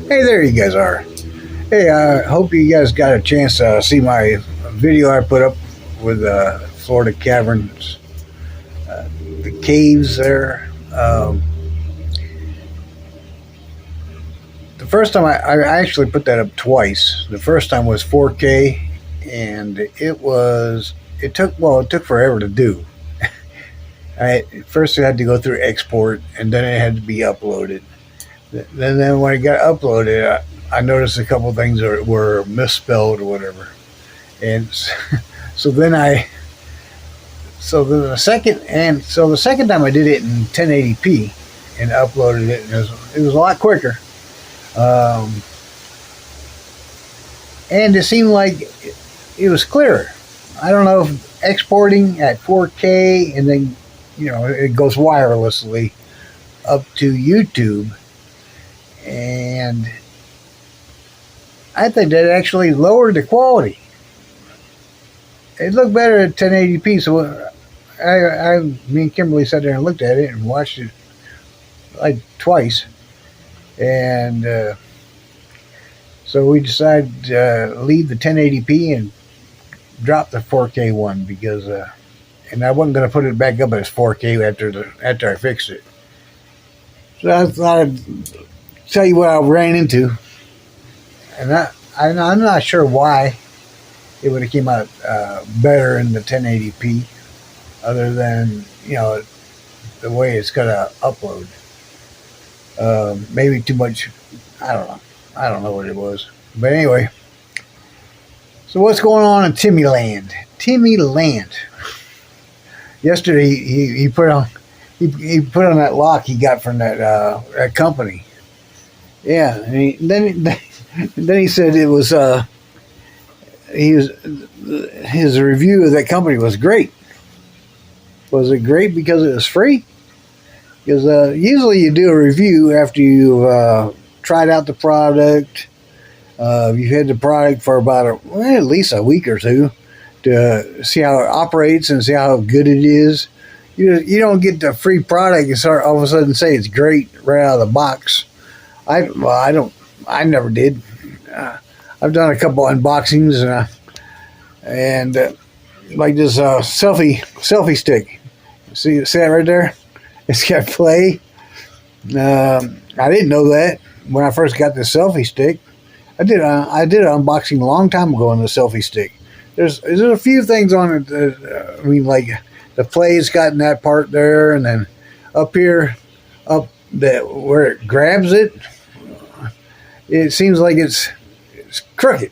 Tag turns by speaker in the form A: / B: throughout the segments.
A: Hey, there you guys are. Hey, I hope you guys got a chance to see my video I put up with Florida caverns, the caves there. The first time I actually put that up twice. The first time was 4K, and it took forever to do. First it had to go through export, and then it had to be uploaded. Then when it got uploaded, I noticed a couple things were misspelled or whatever, and so the second time I did it in 1080p and uploaded it, and it was a lot quicker, and it seemed like it was clearer. I don't know if exporting at 4K and then it goes wirelessly up to YouTube, and I think that actually lowered the quality. It looked better at 1080p, so me and Kimberly sat there and looked at it and watched it like twice, and so we decided to leave the 1080p and drop the 4K one because, and I wasn't going to put it back up as 4K after I fixed it. So I thought I'd tell you what I ran into, and I'm not sure why it would have came out better in the 1080p, other than the way it's gonna upload. Maybe too much. I don't know. I don't know what it was, but anyway. So what's going on in Timmy Land? Yesterday he put on that lock he got from that company. Yeah, and then he said it was his review of that company was great. Was it great because it was free? Because usually you do a review after you've tried out the product. You've had the product for about at least a week or two to see how it operates and see how good it is. You don't get the free product and start all of a sudden say it's great right out of the box. I never did. I've done a couple unboxings and like this selfie stick. See that right there? It's got play. I didn't know that when I first got the selfie stick. I did an unboxing a long time ago on the selfie stick. There's a few things on it that, like the play's got in that part there, and then up here, where it grabs it, it seems like it's crooked,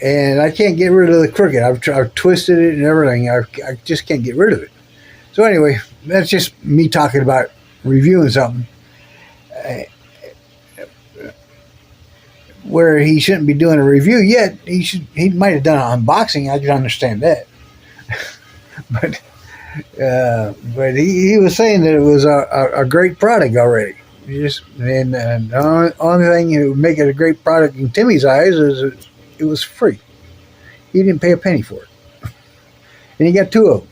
A: and I can't get rid of the crooked. I've twisted it and everything. I just can't get rid of it. So anyway, that's just me talking about reviewing something where he shouldn't be doing a review yet. He might have done an unboxing. I can understand that. but he was saying that it was a great product already. The only thing that would make it a great product in Timmy's eyes is it was free. He didn't pay a penny for it, and he got two of them.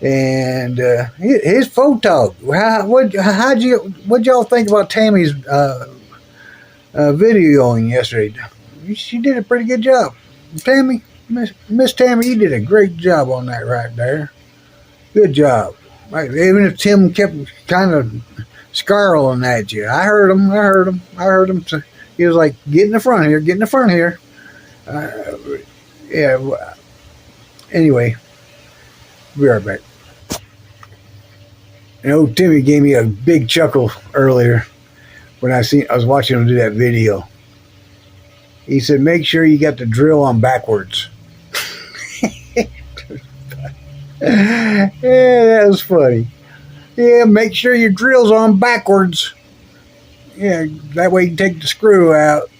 A: And his photog. What'd y'all think about Tammy's videoing yesterday? She did a pretty good job. Tammy, Miss Tammy, you did a great job on that right there. Good job. Even if Tim kept kind of scarling at you, I heard him. So he was like, "Get in the front here." Yeah. Anyway, we'll be right back. Timmy gave me a big chuckle earlier when I was watching him do that video. He said, "Make sure you got the drill on backwards." Yeah, that was funny. Yeah, make sure your drill's on backwards. Yeah, that way you can take the screw out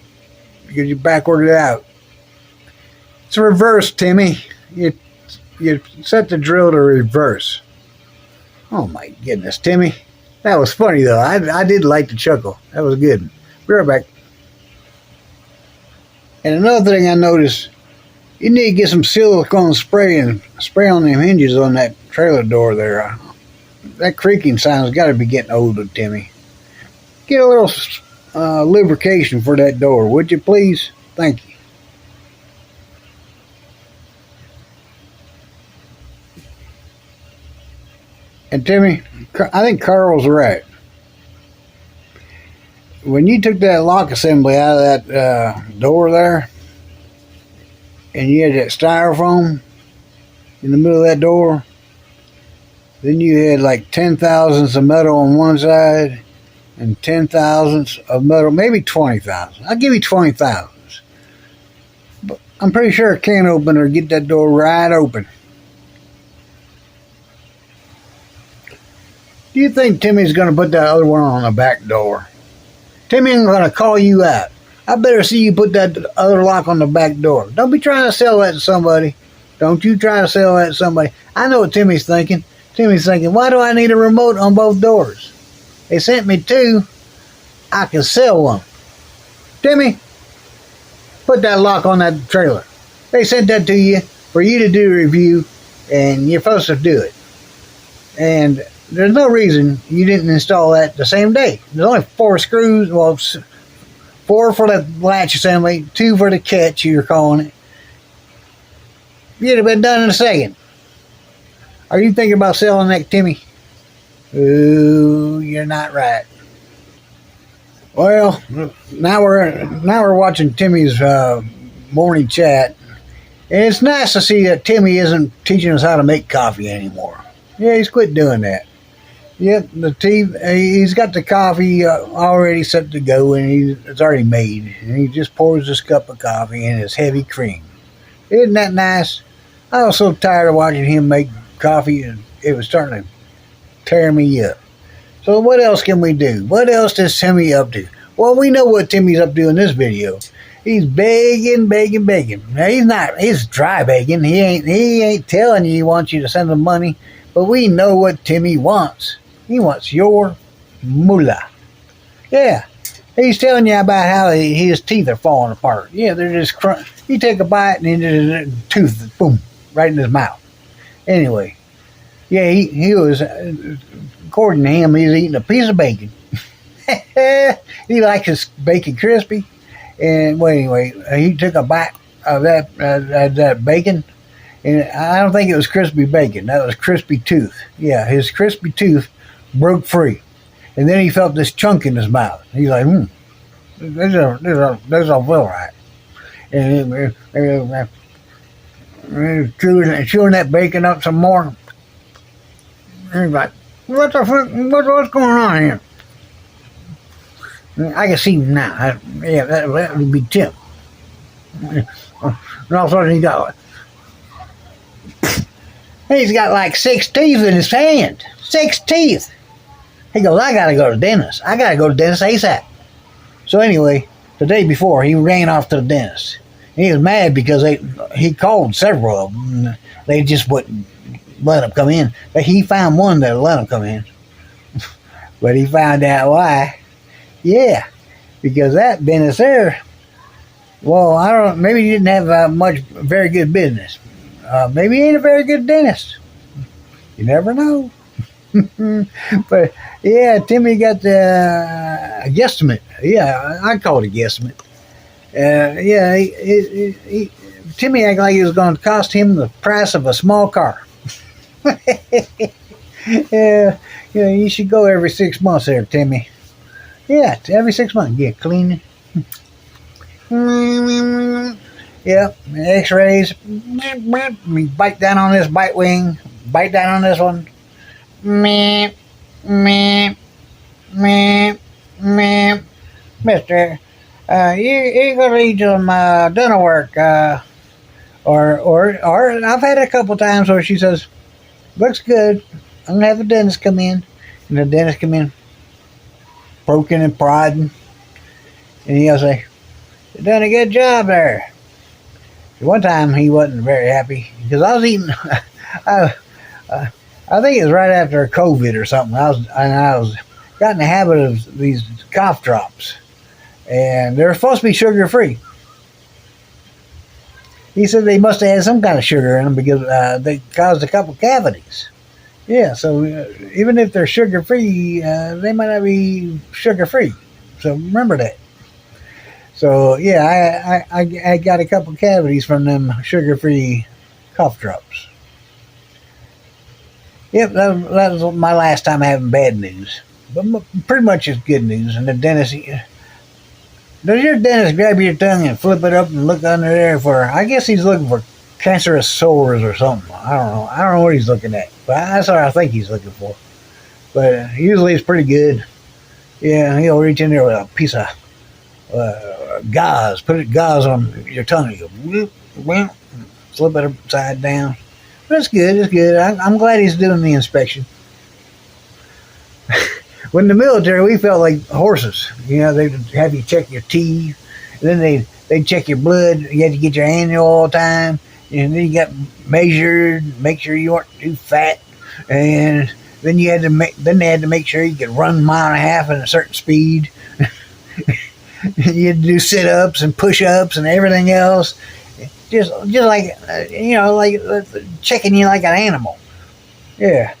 A: because you backward it out. It's reverse, Timmy. You set the drill to reverse. Oh my goodness, Timmy. That was funny though. I did like the chuckle. That was good. Be right back. And another thing I noticed, you need to get some silicone spray and spray on them hinges on that trailer door there. That creaking sound's got to be getting old, Timmy. Get a little lubrication for that door, would you please? Thank you. And Timmy, I think Carl's right. When you took that lock assembly out of that door there, and you had that styrofoam in the middle of that door, then you had like 10 thousandths of metal on one side and 10 thousandths of metal, maybe 20,000. I'll give you 20 thousandths. But I'm pretty sure a can opener would get that door right open. Do you think Timmy's going to put that other one on the back door? Timmy ain't going to call you out. I better see you put that other lock on the back door. Don't be trying to sell that to somebody. Don't you try to sell that to somebody. I know what Timmy's thinking. Timmy's thinking, why do I need a remote on both doors? They sent me two. I can sell one. Timmy, put that lock on that trailer. They sent that to you for you to do a review, and you're supposed to do it. And there's no reason you didn't install that the same day. There's only 4 screws. Well, 4 for the latch assembly, 2 for the catch, you're calling it. You'd have been done in a second. Are you thinking about selling that, Timmy? Ooh, you're not right. Well, now we're watching Timmy's morning chat, and it's nice to see that Timmy isn't teaching us how to make coffee anymore. Yeah, he's quit doing that. Yep, he's got the coffee already set to go, and it's already made. And he just pours this cup of coffee in his heavy cream. Isn't that nice? I was so tired of watching him make coffee, and it was starting to tear me up. So what else can we do? What else is Timmy up to? Well, we know what Timmy's up to in this video. He's begging. Now, he's dry begging. He ain't telling you he wants you to send him money, but we know what Timmy wants. He wants your moolah. Yeah. He's telling you about how his teeth are falling apart. Yeah, they're just you take a bite and then the tooth, boom, right in his mouth. Anyway, yeah, he was, according to him, he was eating a piece of bacon. He likes his bacon crispy. And well, anyway, he took a bite of that bacon. And I don't think it was crispy bacon. That was crispy tooth. Yeah, his crispy tooth broke free. And then he felt this chunk in his mouth. He's like, this don't feel right. And chewing that bacon up some more. And he's like, what's going on here? I can see him now. Yeah, that would be Tim. And all of a sudden he's got like 6 teeth in his hand. 6 teeth. He goes, I gotta go to the dentist. I gotta go to the dentist ASAP. So anyway, the day before, he ran off to the dentist. He was mad because he called several of them. They just wouldn't let him come in. But he found one that let him come in. But he found out why. Yeah, because that dentist there, well, I don't know, maybe he didn't have very good business. Maybe he ain't a very good dentist. You never know. But yeah, Timmy got a guesstimate. Yeah, I call it a guesstimate. Yeah, Timmy acted like it was going to cost him the price of a small car. Yeah, you should go every 6 months there, Timmy. Yeah, every 6 months. Yeah, cleaning. Yep, x-rays. Bite down on this bite wing. Bite down on this one. Meh, meh, meh, meh. Mister, you're going to need some dental work. Or I've had it a couple times where she says, looks good. I'm going to have a dentist come in. And the dentist come in, poking and prodding. And he'll say, you've done a good job there. One time he wasn't very happy because I was eating. I think it was right after COVID or something. I was got in the habit of these cough drops, and they're supposed to be sugar free. He said they must have had some kind of sugar in them because they caused a couple cavities. Yeah, so even if they're sugar free, they might not be sugar free. So remember that. So yeah, I got a couple cavities from them sugar-free cough drops. Yep, that was my last time having bad news. But pretty much it's good news. And the dentist, does your dentist grab your tongue and flip it up and look under there for? I guess he's looking for cancerous sores or something. I don't know. I don't know what he's looking at, but that's what I think he's looking for. But usually it's pretty good. Yeah, he'll reach in there with a piece of gauze, gauze on your tongue. You go, whoop, whoop, flip it upside down. But it's good. It's good. I'm glad he's doing the inspection. When in the military, we felt like horses. You know, they'd have you check your teeth, and then they'd check your blood. You had to get your annual all the time, and then you got measured, make sure you weren't too fat, and then they had to make sure you could run a mile and a half at a certain speed. You had to do sit-ups and push-ups and everything else, just like like checking you like an animal. Yeah.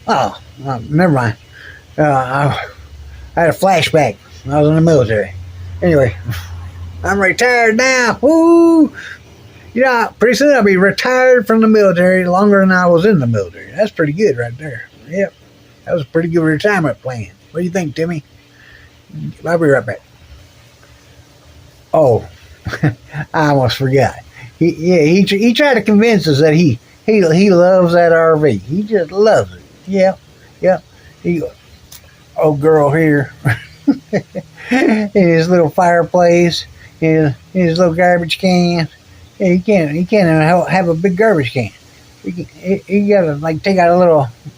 A: Oh, never mind. I had a flashback. I was in the military. Anyway, I'm retired now. Woo! Pretty soon I'll be retired from the military longer than I was in the military. That's pretty good right there. Yep. That was a pretty good retirement plan. What do you think, Timmy? I'll be right back. Oh, I almost forgot. He tried to convince us that he loves that RV. He just loves it. Yep. Old girl here in his little fireplace, in his little garbage can. Yeah, he can't even have a big garbage can. He gotta like take out a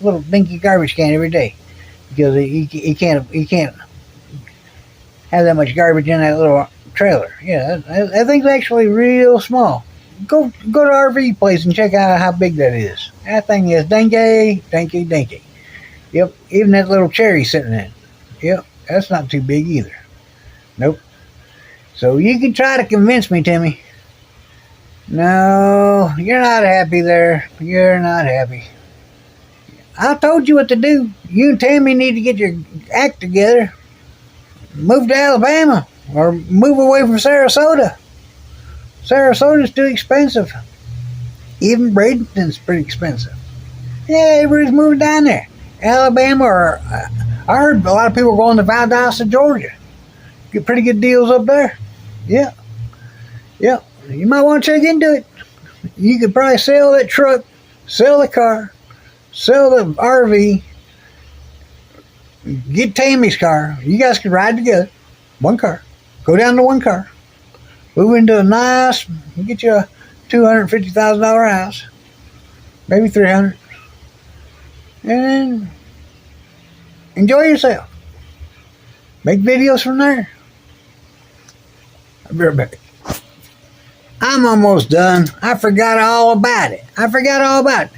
A: little dinky garbage can every day because he can't have that much garbage in that little trailer. Yeah, that thing's actually real small. Go to the RV place and check out how big that is. That thing is dinky. Yep, even that little cherry sitting in. Yep, that's not too big either. Nope. So you can try to convince me, Timmy. No, you're not happy there. You're not happy. I told you what to do. You and Tammy need to get your act together. Move to Alabama or move away from Sarasota. Sarasota's too expensive. Even Bradenton's pretty expensive. Yeah, everybody's moving down there. Alabama, or I heard a lot of people going to Valdosta, Georgia. Get pretty good deals up there. Yeah. You might want to check into it. You could probably sell that truck, sell the car, sell the RV, get Tammy's car. You guys could ride together. One car. Go down to one car. Move into a nice, get you a $250,000 house. Maybe $300,000. And enjoy yourself. Make videos from there. I'll be right back. I'm almost done. I forgot all about it.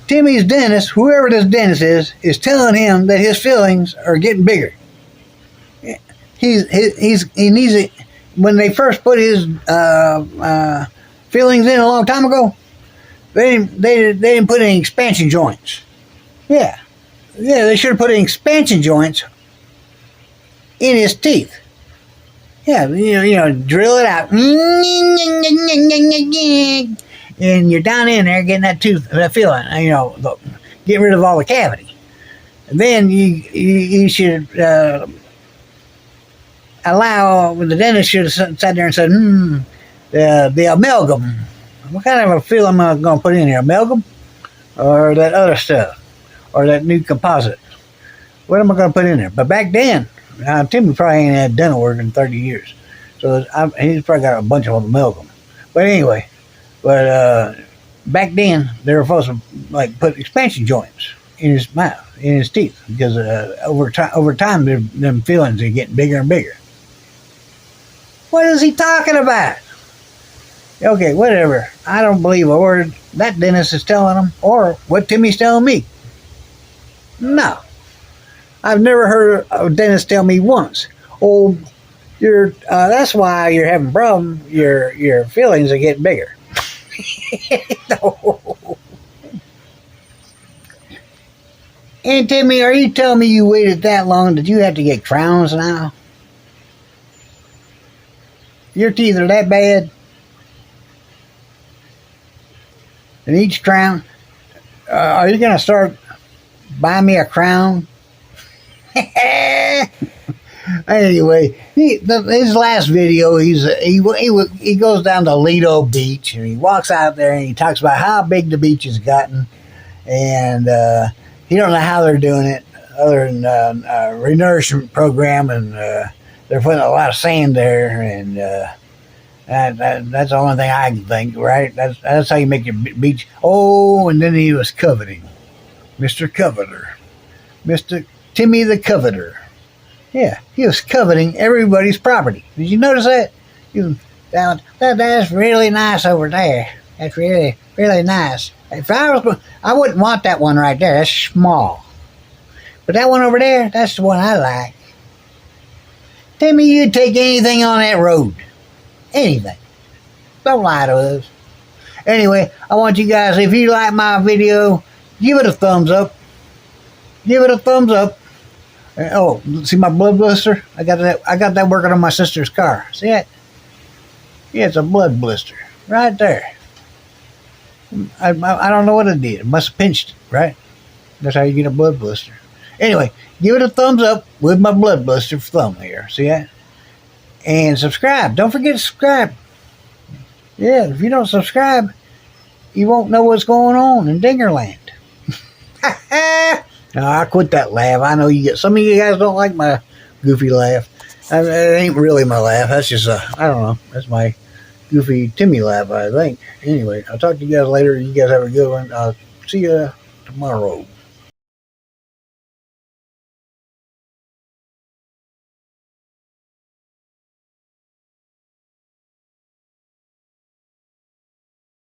A: Timmy's dentist, whoever this dentist is telling him that his fillings are getting bigger. He needs it. When they first put his fillings in a long time ago, they didn't put any expansion joints. Yeah, they should have put in expansion joints in his teeth. Yeah, drill it out, and you're down in there getting that filling. Get rid of all the cavity. And then you should allow. The dentist should have sat there and said, the amalgam. What kind of a filling am I going to put in here? Amalgam, or that other stuff, or that new composite? What am I going to put in there? But back then. Timmy probably ain't had dental work in 30 years. So he's probably got a bunch of amalgam. But anyway, back then, they were supposed to put expansion joints in his mouth, in his teeth, because over time, them fillings are getting bigger and bigger. What is he talking about? Okay, whatever. I don't believe a word that dentist is telling him or what Timmy's telling me. No. I've never heard a dentist tell me once, "Oh, that's why you're having a problem. Your fillings are getting bigger." No. And Timmy, are you telling me you waited that long that you have to get crowns now? Your teeth are that bad? And each crown, are you going to start buying me a crown? Anyway, his last video, he goes down to Lido Beach and he walks out there and he talks about how big the beach has gotten, and he don't know how they're doing it other than renourishment program, and they're putting a lot of sand there, and that's the only thing I can think. Right? That's how you make your beach. Oh, and then he was coveting, Mr. Coveter, Mr. Timmy the Coveter. Yeah, he was coveting everybody's property. Did you notice that? That's really nice over there. That's really, really nice. If I was going, I wouldn't want that one right there. That's small. But that one over there, that's the one I like. Timmy, you'd take anything on that road. Anything. Don't lie to us. Anyway, I want you guys, if you like my video, give it a thumbs up. Give it a thumbs up. Oh, see my blood blister? I got that working on my sister's car. See it? Yeah, it's a blood blister right there. I don't know what it did. It must have pinched it, right? That's how you get a blood blister. Anyway, give it a thumbs up with my blood blister thumb here. See that? And subscribe. Don't forget to subscribe. Yeah, if you don't subscribe, you won't know what's going on in Dingerland. No, I quit that laugh. I know you get some of you guys don't like my goofy laugh. It ain't really my laugh. That's just I don't know. That's my goofy Timmy laugh, I think. Anyway, I'll talk to you guys later. You guys have a good one. I'll see you tomorrow.